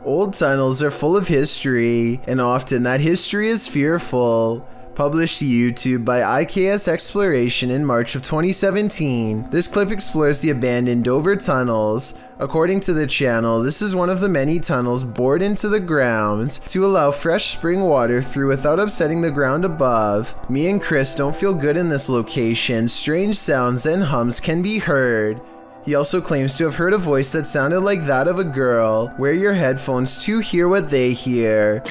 Old tunnels are full of history, and often that history is fearful. Published to YouTube by IKS Exploration in March of 2017, this clip explores the abandoned Dover tunnels. According to the channel, this is one of the many tunnels bored into the ground to allow fresh spring water through without upsetting the ground above. Me and Chris don't feel good in this location. Strange sounds and hums can be heard. He also claims to have heard a voice that sounded like that of a girl. Wear your headphones to hear what they hear.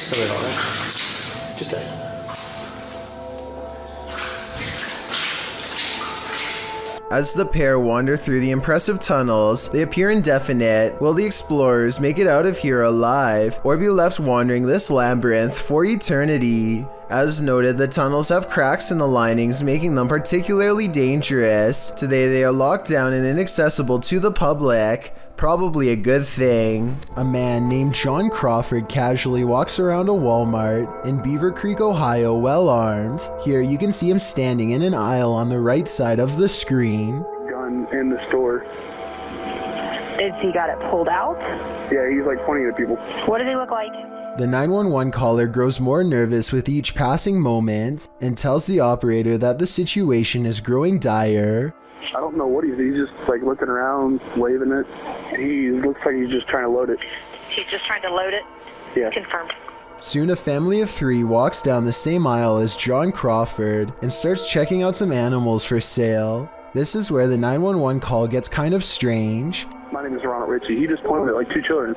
As the pair wander through the impressive tunnels, they appear indefinite. Will the explorers make it out of here alive, or be left wandering this labyrinth for eternity? As noted, the tunnels have cracks in the linings, making them particularly dangerous. Today they are locked down and inaccessible to the public. Probably a good thing. A man named John Crawford casually walks around a Walmart in Beaver Creek, Ohio, well armed. Here you can see him standing in an aisle on the right side of the screen. Gun in the store. Is he got it pulled out? Yeah, he's like pointing at people. What does he look like? The 911 caller grows more nervous with each passing moment and tells the operator that the situation is growing dire. I don't know what he's just like looking around, waving it. He looks like he's just trying to load it. He's just trying to load it? Yeah. Confirmed. Soon a family of 3 walks down the same aisle as John Crawford and starts checking out some animals for sale. This is where the 911 call gets kind of strange. My name is Ronald Ritchie. He just pointed at like 2 children.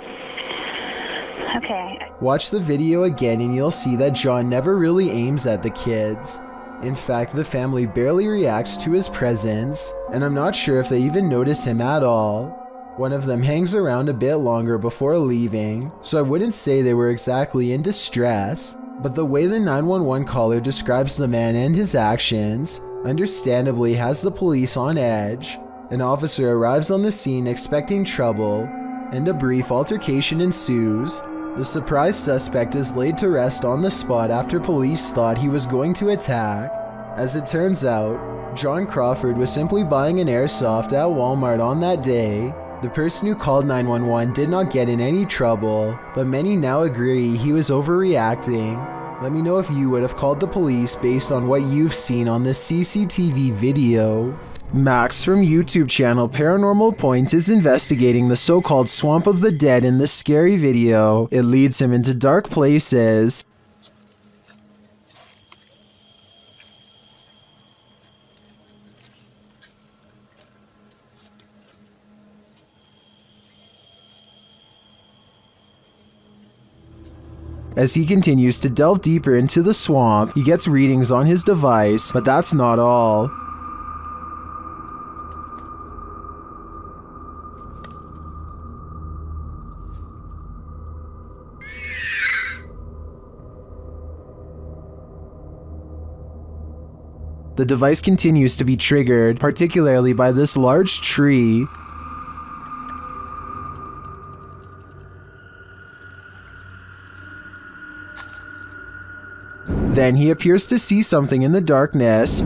Okay. Watch the video again and you'll see that John never really aims at the kids. In fact, the family barely reacts to his presence, and I'm not sure if they even notice him at all. One of them hangs around a bit longer before leaving, so I wouldn't say they were exactly in distress, but the way the 911 caller describes the man and his actions understandably has the police on edge. An officer arrives on the scene expecting trouble, and a brief altercation ensues. The surprised suspect is laid to rest on the spot after police thought he was going to attack. As it turns out, John Crawford was simply buying an airsoft at Walmart on that day. The person who called 911 did not get in any trouble, but many now agree he was overreacting. Let me know if you would have called the police based on what you've seen on this CCTV video. Max from YouTube channel Paranormal Point is investigating the so-called Swamp of the Dead in this scary video. It leads him into dark places. As he continues to delve deeper into the swamp, he gets readings on his device, but that's not all. The device continues to be triggered, particularly by this large tree. Then he appears to see something in the darkness.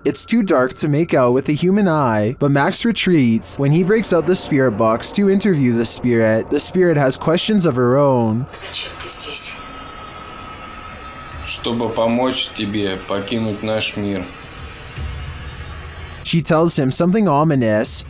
It's too dark to make out with the human eye, but Max retreats. When he breaks out the spirit box to interview the spirit has questions of her own. Чтобы помочь тебе покинуть наш мир. She tells him something ominous.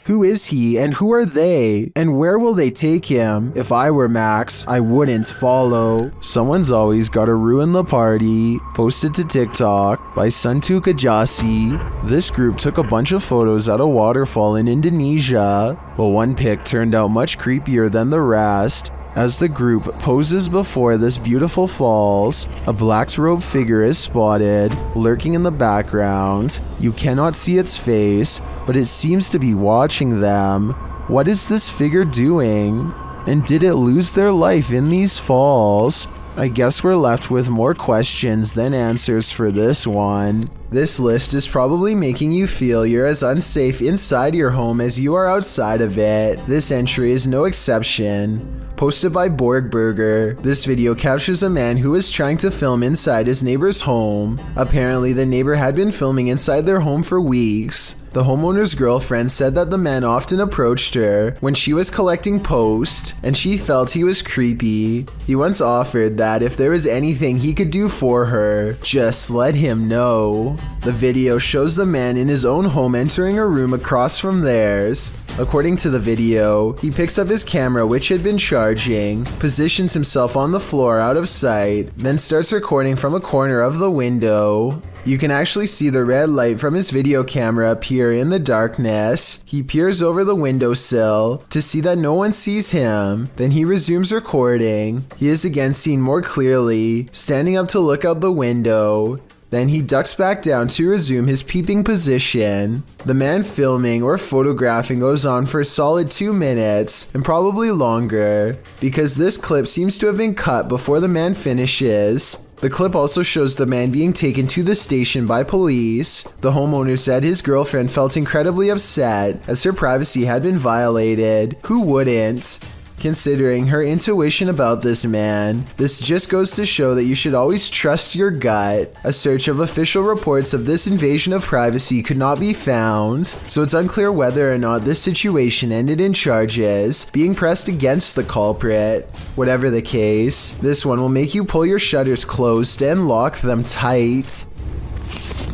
Who is he and who are they? And where will they take him? If I were Max, I wouldn't follow. Someone's always gotta ruin the party. Posted to TikTok by Suntu Kajasi. This group took a bunch of photos at a waterfall in Indonesia, but one pic turned out much creepier than the rest. As the group poses before this beautiful falls, a black-robed figure is spotted, lurking in the background. You cannot see its face, but it seems to be watching them. What is this figure doing? And did it lose their life in these falls? I guess we're left with more questions than answers for this one. This list is probably making you feel you're as unsafe inside your home as you are outside of it. This entry is no exception. Posted by Borgberger, this video captures a man who was trying to film inside his neighbor's home. Apparently, the neighbor had been filming inside their home for weeks. The homeowner's girlfriend said that the man often approached her when she was collecting post, and she felt he was creepy. He once offered that if there was anything he could do for her, just let him know. The video shows the man in his own home entering a room across from theirs. According to the video, he picks up his camera, which had been charging, positions himself on the floor out of sight, then starts recording from a corner of the window. You can actually see the red light from his video camera appear in the darkness. He peers over the windowsill to see that no one sees him. Then he resumes recording. He is again seen more clearly, standing up to look out the window. Then he ducks back down to resume his peeping position. The man filming or photographing goes on for a solid 2 minutes, and probably longer, because this clip seems to have been cut before the man finishes. The clip also shows the man being taken to the station by police. The homeowner said his girlfriend felt incredibly upset as her privacy had been violated. Who wouldn't? Considering her intuition about this man, this just goes to show that you should always trust your gut. A search of official reports of this invasion of privacy could not be found, so it's unclear whether or not this situation ended in charges being pressed against the culprit. Whatever the case, this one will make you pull your shutters closed and lock them tight.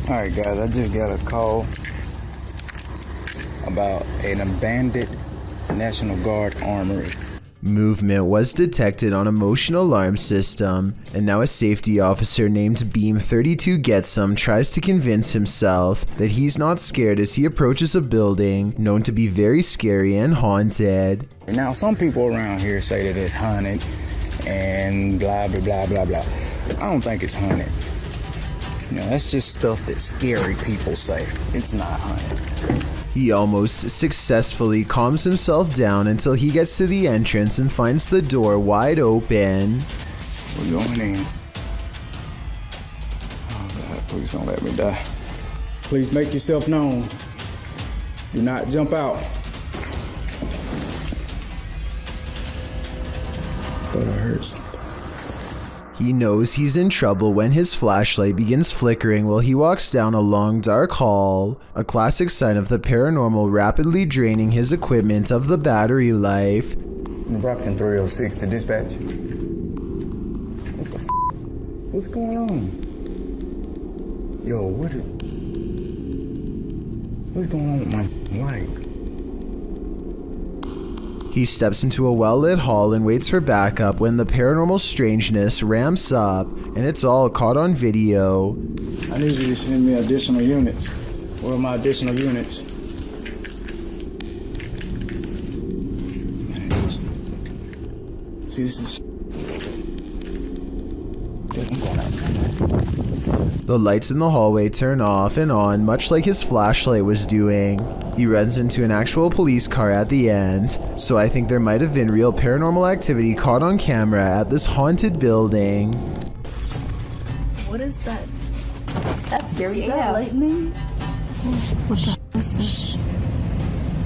Alright guys, I just got a call about an abandoned National Guard armory. Movement was detected on a motion alarm system, and now a safety officer named Beam 32 Getsum tries to convince himself that he's not scared as he approaches a building known to be very scary and haunted. Now some people around here say that it's haunted and blah blah blah blah blah. I don't think it's haunted. You know, that's just stuff that scary people say. It's not haunted. He almost successfully calms himself down until he gets to the entrance and finds the door wide open. We're going in. Oh God, please don't let me die. Please make yourself known. Do not jump out. Thought I heard something. He knows he's in trouble when his flashlight begins flickering while he walks down a long dark hall, a classic sign of the paranormal rapidly draining his equipment of the battery life. Rockton 306 to dispatch. What the f***? What's going on? Yo, what's going on with my light? He steps into a well-lit hall and waits for backup when the paranormal strangeness ramps up, and it's all caught on video. I need you to send me additional units. Where are my additional units? See, this is I'm going outside. The lights in the hallway turn off and on, much like his flashlight was doing. He runs into an actual police car at the end, so I think there might have been real paranormal activity caught on camera at this haunted building. What is that? That's scary. Is that lightning? What the is this?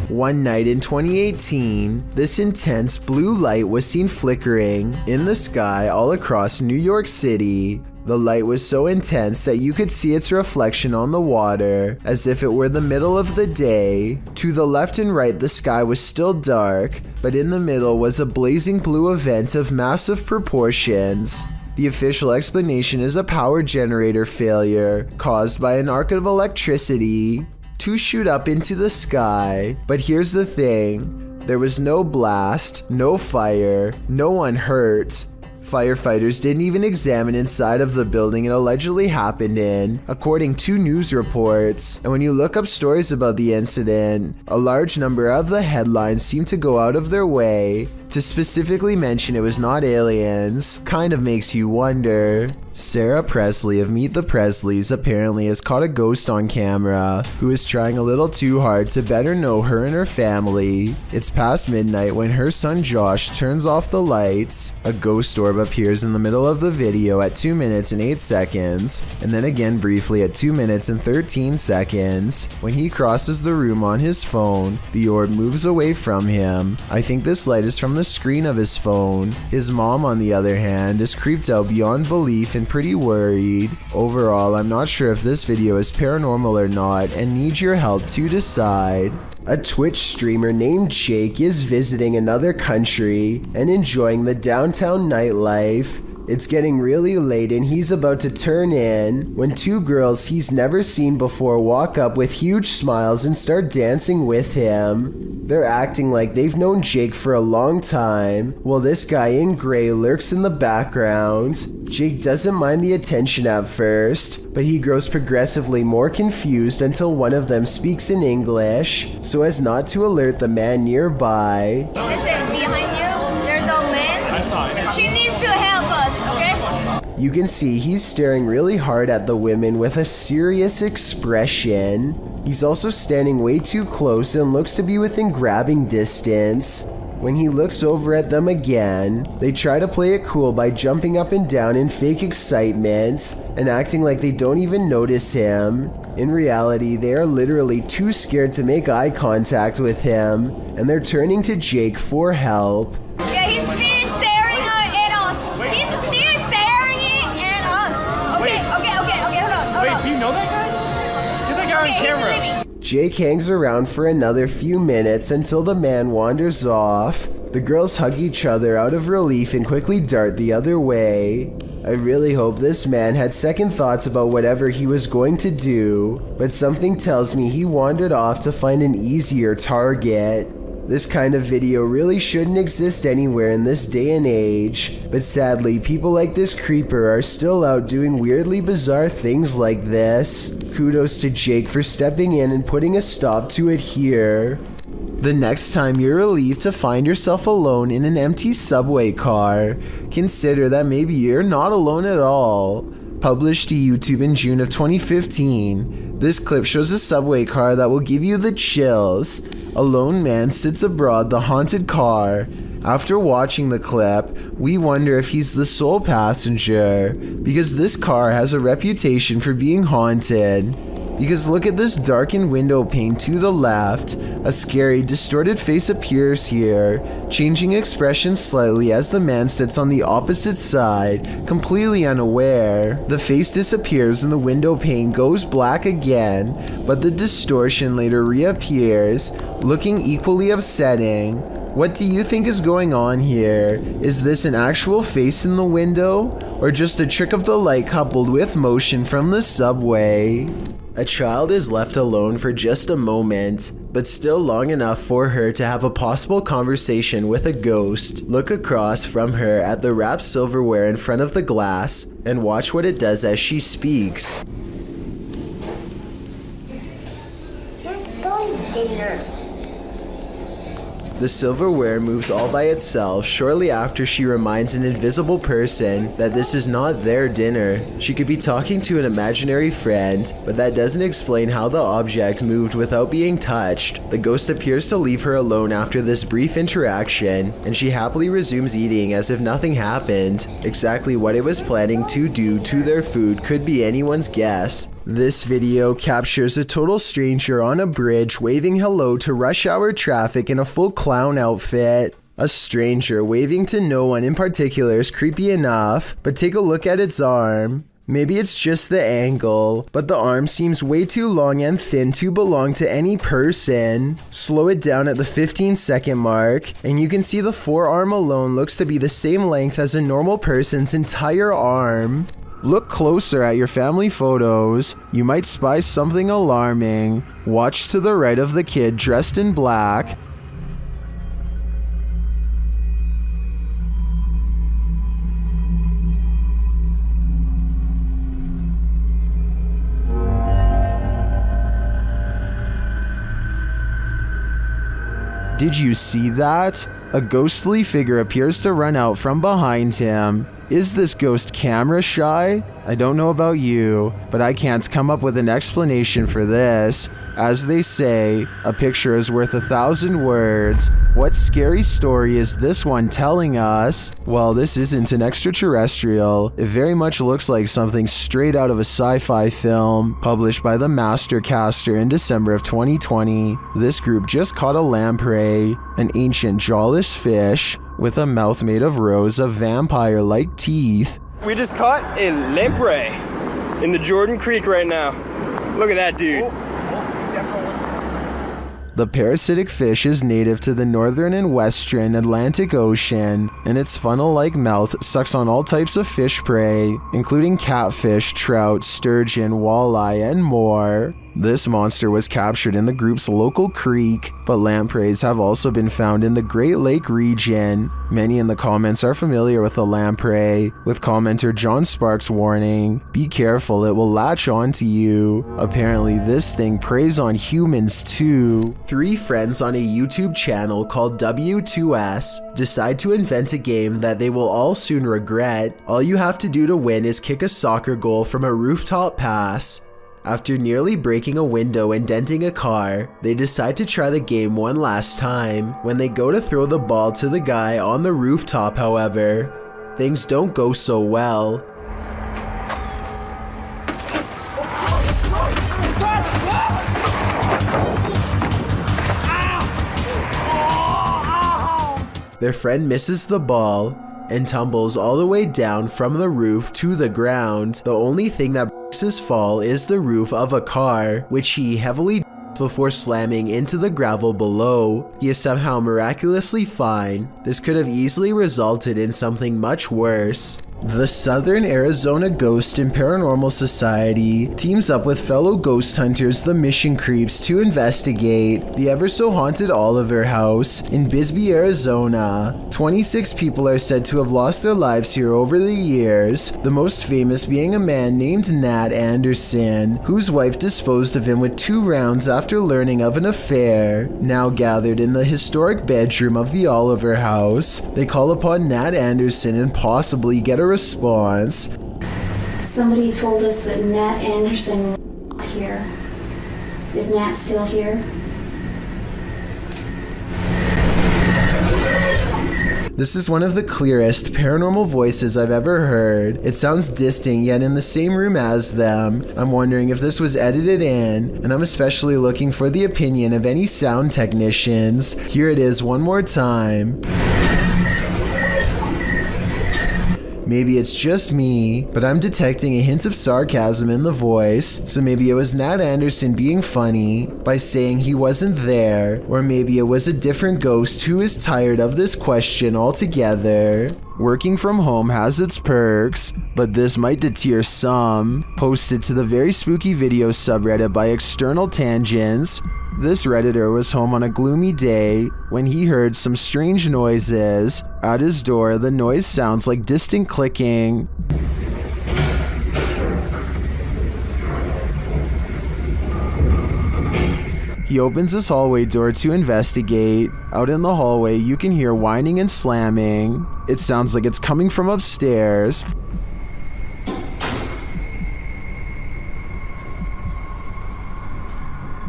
One night in 2018, this intense blue light was seen flickering in the sky all across New York City. The light was so intense that you could see its reflection on the water, as if it were the middle of the day. To the left and right, the sky was still dark, but in the middle was a blazing blue event of massive proportions. The official explanation is a power generator failure caused by an arc of electricity to shoot up into the sky. But here's the thing, there was no blast, no fire, no one hurt. Firefighters didn't even examine inside of the building it allegedly happened in, according to news reports. And when you look up stories about the incident, a large number of the headlines seem to go out of their way to specifically mention it was not aliens. Kind of makes you wonder. Sarah Presley of Meet the Presleys apparently has caught a ghost on camera who is trying a little too hard to better know her and her family. It's past midnight when her son Josh turns off the lights. A ghost orb appears in the middle of the video at 2 minutes and 8 seconds, and then again briefly at 2 minutes and 13 seconds. When he crosses the room on his phone, the orb moves away from him. I think this light is from the screen of his phone. His mom, on the other hand, is creeped out beyond belief and pretty worried. Overall, I'm not sure if this video is paranormal or not and need your help to decide. A Twitch streamer named Jake is visiting another country and enjoying the downtown nightlife. It's getting really late and he's about to turn in when two girls he's never seen before walk up with huge smiles and start dancing with him. They're acting like they've known Jake for a long time, while this guy in gray lurks in the background. Jake doesn't mind the attention at first, but he grows progressively more confused until one of them speaks in English, so as not to alert the man nearby. Listen, behind you, there's a man. She needs to help us, okay? You can see he's staring really hard at the women with a serious expression. He's also standing way too close and looks to be within grabbing distance. When he looks over at them again, they try to play it cool by jumping up and down in fake excitement and acting like they don't even notice him. In reality, they are literally too scared to make eye contact with him, and they're turning to Jake for help. Yeah, he's still staring at us. He's still staring at us. Okay, hold on. Wait, do you know that guy? Get that guy on camera. He's leaving. Jake hangs around for another few minutes until the man wanders off. The girls hug each other out of relief and quickly dart the other way. I really hope this man had second thoughts about whatever he was going to do, but something tells me he wandered off to find an easier target. This kind of video really shouldn't exist anywhere in this day and age, but sadly people like this creeper are still out doing weirdly bizarre things like this. Kudos to Jake for stepping in and putting a stop to it here. The next time you're relieved to find yourself alone in an empty subway car, consider that maybe you're not alone at all. Published to YouTube in June of 2015, this clip shows a subway car that will give you the chills. A lone man sits aboard the haunted car. After watching the clip, we wonder if he's the sole passenger, because this car has a reputation for being haunted. Because look at this darkened window pane to the left. A scary, distorted face appears here, changing expression slightly as the man sits on the opposite side, completely unaware. The face disappears and the window pane goes black again, but the distortion later reappears, looking equally upsetting. What do you think is going on here? Is this an actual face in the window, or just a trick of the light coupled with motion from the subway? A child is left alone for just a moment, but still long enough for her to have a possible conversation with a ghost. Look across from her at the wrapped silverware in front of the glass and watch what it does as she speaks. Where's going dinner? The silverware moves all by itself shortly after she reminds an invisible person that this is not their dinner. She could be talking to an imaginary friend, but that doesn't explain how the object moved without being touched. The ghost appears to leave her alone after this brief interaction, and she happily resumes eating as if nothing happened. Exactly what it was planning to do to their food could be anyone's guess. This video captures a total stranger on a bridge waving hello to rush hour traffic in a full clown outfit. A stranger waving to no one in particular is creepy enough, but take a look at its arm. Maybe it's just the angle, but the arm seems way too long and thin to belong to any person. Slow it down at the 15-second mark, and you can see the forearm alone looks to be the same length as a normal person's entire arm. Look closer at your family photos. You might spy something alarming. Watch to the right of the kid dressed in black. Did you see that? A ghostly figure appears to run out from behind him. Is this ghost camera shy? I don't know about you, but I can't come up with an explanation for this. As they say, a picture is worth 1,000 words. What scary story is this one telling us? Well, this isn't an extraterrestrial. It very much looks like something straight out of a sci-fi film, published by the Mastercaster in December of 2020. This group just caught a lamprey, an ancient jawless fish, with a mouth made of rows of vampire-like teeth. We just caught a lamprey in the Jordan Creek right now. Look at that dude. The parasitic fish is native to the northern and western Atlantic Ocean, and its funnel-like mouth sucks on all types of fish prey, including catfish, trout, sturgeon, walleye, and more. This monster was captured in the group's local creek, but lampreys have also been found in the Great Lake region. Many in the comments are familiar with the lamprey, with commenter John Sparks warning, "Be careful, it will latch onto you." Apparently this thing preys on humans too. 3 friends on a YouTube channel called W2S decide to invent a game that they will all soon regret. All you have to do to win is kick a soccer goal from a rooftop pass. After nearly breaking a window and denting a car, they decide to try the game one last time. When they go to throw the ball to the guy on the rooftop, however, things don't go so well. Their friend misses the ball and tumbles all the way down from the roof to the ground. The only thing that breaks his fall is the roof of a car, which he heavily before slamming into the gravel below. He is somehow miraculously fine. This could have easily resulted in something much worse. The Southern Arizona Ghost and Paranormal Society teams up with fellow ghost hunters, the Mission Creeps, to investigate the ever-so-haunted Oliver House in Bisbee, Arizona. 26 people are said to have lost their lives here over the years, the most famous being a man named Nat Anderson, whose wife disposed of him with 2 rounds after learning of an affair. Now gathered in the historic bedroom of the Oliver House, they call upon Nat Anderson and possibly get a response. Somebody told us that Nat Anderson was here. Is Nat still here? This is one of the clearest paranormal voices I've ever heard. It sounds distant, yet in the same room as them. I'm wondering if this was edited in, and I'm especially looking for the opinion of any sound technicians. Here it is one more time. Maybe it's just me, but I'm detecting a hint of sarcasm in the voice, so maybe it was Nat Anderson being funny by saying he wasn't there, or maybe it was a different ghost who is tired of this question altogether. Working from home has its perks, but this might deter some. Posted to the very spooky video subreddit by External Tangents, this Redditor was home on a gloomy day when he heard some strange noises. At his door, the noise sounds like distant clicking. He opens his hallway door to investigate. Out in the hallway, you can hear whining and slamming. It sounds like it's coming from upstairs.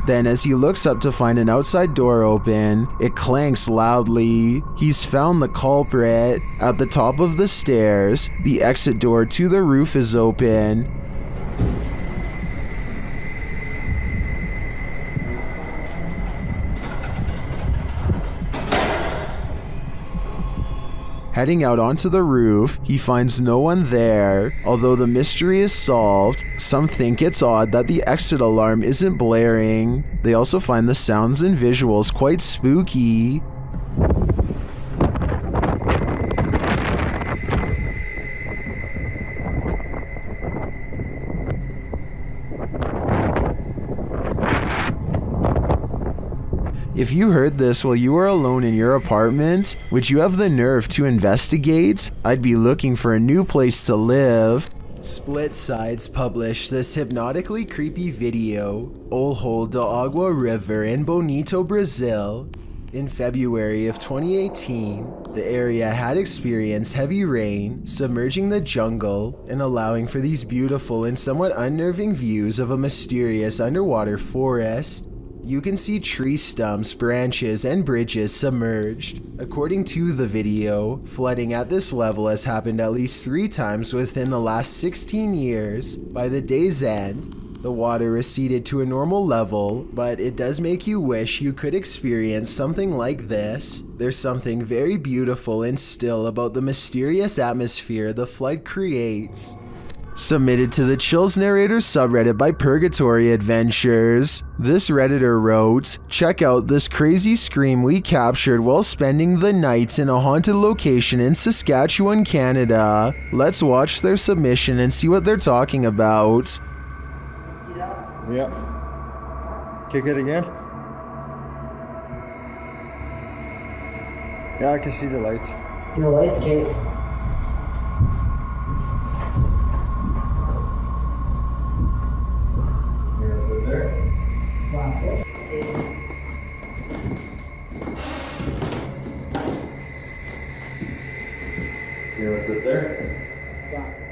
Then as he looks up to find an outside door open, it clanks loudly. He's found the culprit. At the top of the stairs, the exit door to the roof is open. Heading out onto the roof, he finds no one there. Although the mystery is solved, some think it's odd that the exit alarm isn't blaring. They also find the sounds and visuals quite spooky. If you heard this while you were alone in your apartment, would you have the nerve to investigate? I'd be looking for a new place to live. Split Sides published this hypnotically creepy video, Olho da Água River in Bonito, Brazil, in February of 2018. The area had experienced heavy rain, submerging the jungle and allowing for these beautiful and somewhat unnerving views of a mysterious underwater forest. You can see tree stumps, branches, and bridges submerged. According to the video, flooding at this level has happened at least 3 times within the last 16 years. By the day's end, the water receded to a normal level, but it does make you wish you could experience something like this. There's something very beautiful and still about the mysterious atmosphere the flood creates. Submitted to the Chills Narrator subreddit by Purgatory Adventures. This redditor wrote, "Check out this crazy scream we captured while spending the night in a haunted location in Saskatchewan, Canada. Let's watch their submission and see what they're talking about." Yep. Kick it again. Yeah, I can see the lights. The lights, Kate.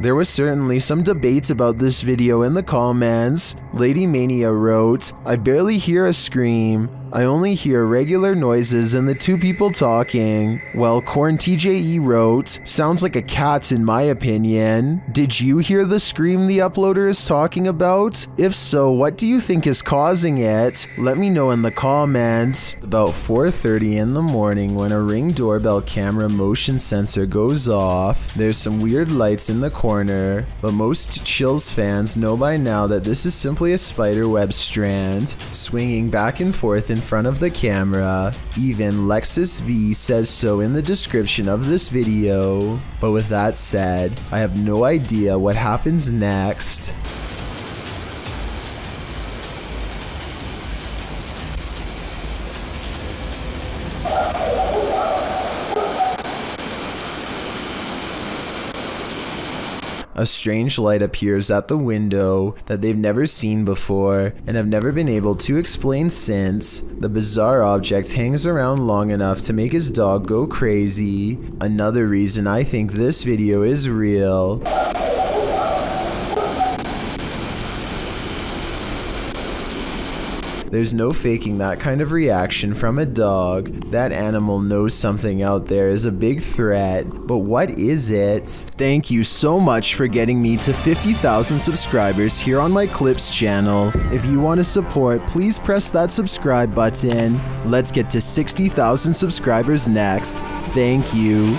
There was certainly some debate about this video in the comments. Lady Mania wrote, "I barely hear a scream. I only hear regular noises and the 2 people talking." While Corn TJE wrote, "Sounds like a cat in my opinion. Did you hear the scream the uploader is talking about? If so, what do you think is causing it? Let me know in the comments." About 4:30 in the morning, when a Ring doorbell camera motion sensor goes off, there's some weird lights in the corner, but most Chills fans know by now that this is simply a spiderweb strand, swinging back and forth in front of the camera. Even Lexus V says so in the description of this video. But with that said, I have no idea what happens next. A strange light appears at the window that they've never seen before and have never been able to explain since. The bizarre object hangs around long enough to make his dog go crazy. Another reason I think this video is real. There's no faking that kind of reaction from a dog. That animal knows something out there is a big threat, but what is it? Thank you so much for getting me to 50,000 subscribers here on my Clips channel. If you want to support, please press that subscribe button. Let's get to 60,000 subscribers next. Thank you.